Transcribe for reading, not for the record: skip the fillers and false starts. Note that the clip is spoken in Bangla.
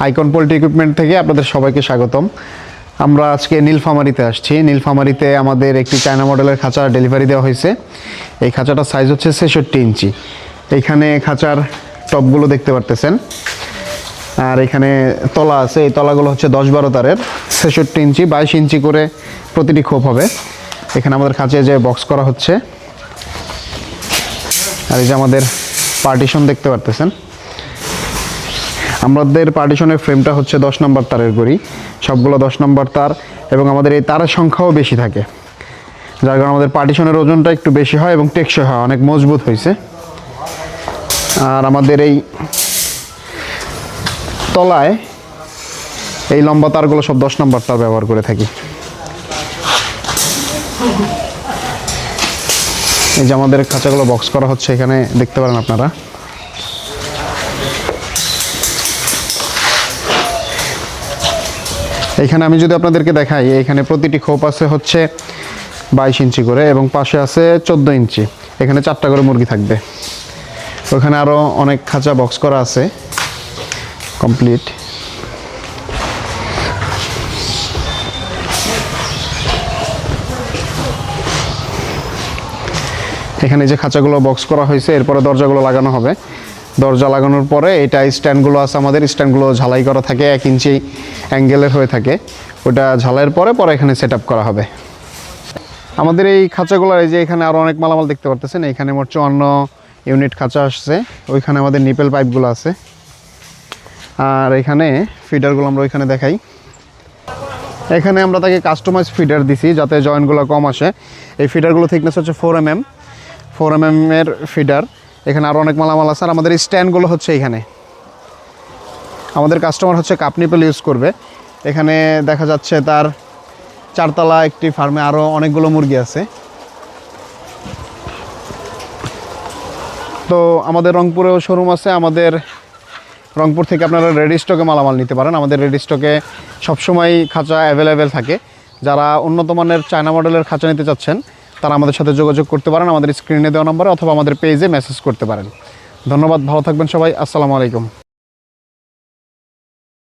আইকন পোল্ট্রি ইকুইপমেন্ট থেকে আপনাদের সবাইকে স্বাগতম। আমরা আজকে নীলফামারীতে আসছি। নীলফামারীতে আমাদের একটি চায়না মডেলের খাঁচা ডেলিভারি দেওয়া হয়েছে। এই খাঁচাটার সাইজ হচ্ছে 66 ইঞ্চি। এইখানে খাঁচার টপগুলো দেখতে পারতেছেন, আর এখানে তলা আছে। এই তলাগুলো হচ্ছে 10-12 তারের, 66 ইঞ্চি, 22 ইঞ্চি করে প্রতিটি খোপ হবে। এখানে আমাদের খাঁচায় যে বক্স করা হচ্ছে, আর এই যে আমাদের পার্টিশন দেখতে পারতেছেন। আমাদের পার্টিশনের ফ্রেমটা হচ্ছে 10 নম্বর তারের গড়ি, সবগুলো 10 নম্বর তার, এবং আমাদের এই তারের সংখ্যাও বেশি থাকে, যার কারণে আমাদের পার্টিশনের ওজনটা একটু বেশি হয় এবং টেকসই হয়, অনেক মজবুত হয়েছে। আর আমাদের এই তলায় এই লম্বা তারগুলো সব 10 নম্বর তার ব্যবহার করে থাকি। এই যে আমাদের খাঁচাগুলো বক্স করা হচ্ছে, এখানে দেখতে পারেন আপনারা। এইখানে আমি যদি আপনাদেরকে দেখাই, এখানে প্রতিটি খোপ আছে হচ্ছে 22 ইঞ্চি করে, এবং পাশে আছে 14 ইঞ্চি। এখানে 4টা করে মুরগি থাকবে। ওখানে আরও অনেক খাঁচা বক্স করা আছে কমপ্লিট। এখানে যে খাঁচাগুলো বক্স করা হয়েছে, এরপরে দরজাগুলো লাগানো হবে। দরজা লাগানোর পরে এটা স্ট্যান্ডগুলো আছে আমাদের, স্ট্যান্ডগুলো ঝালাই করা থাকে, 1 ইঞ্চি অ্যাঙ্গেলের হয়ে থাকে। ওটা ঝালাইয়ের পরে এখানে সেট আপ করা হবে। আমাদের এই খাঁচাগুলোর এই যে এখানে আরও অনেক মালামাল দেখতে পারতেছেন। এখানে মোট 54 ইউনিট খাঁচা আসছে। ওইখানে আমাদের নিপেল পাইপগুলো আছে, আর এখানে ফিডারগুলো আমরা ওইখানে দেখাই। এখানে আমরা তাকে কাস্টমাইজ ফিডার দিছি যাতে জয়েন্টগুলো কম আসে। এই ফিডারগুলো থিকনেস হচ্ছে 4 mm এর ফিডার। এখানে আরও অনেক মালামাল আছে। আর আমাদের এই স্ট্যান্ডগুলো হচ্ছে এখানে। আমাদের কাস্টমার হচ্ছে কাপ নিপেল ইউজ করবে। এখানে দেখা যাচ্ছে তার 4তলা একটি ফার্মে আরও অনেকগুলো মুরগি আছে। তো আমাদের রংপুরেও শোরুম আছে। আমাদের রংপুর থেকে আপনারা রেডি স্টকে মালামাল নিতে পারেন। আমাদের রেডি স্টকে সবসময় খাঁচা অ্যাভেলেবেল থাকে। যারা উন্নত মানের চায়না মডেলের খাঁচা নিতে চাচ্ছেন, তারা আমাদের সাথে যোগাযোগ করতে পারেন আমাদের স্ক্রিনে দেওয়া নম্বরে, অথবা আমাদের পেজে মেসেজ করতে পারেন। ধন্যবাদ, ভালো থাকবেন সবাই। আসসালামু আলাইকুম।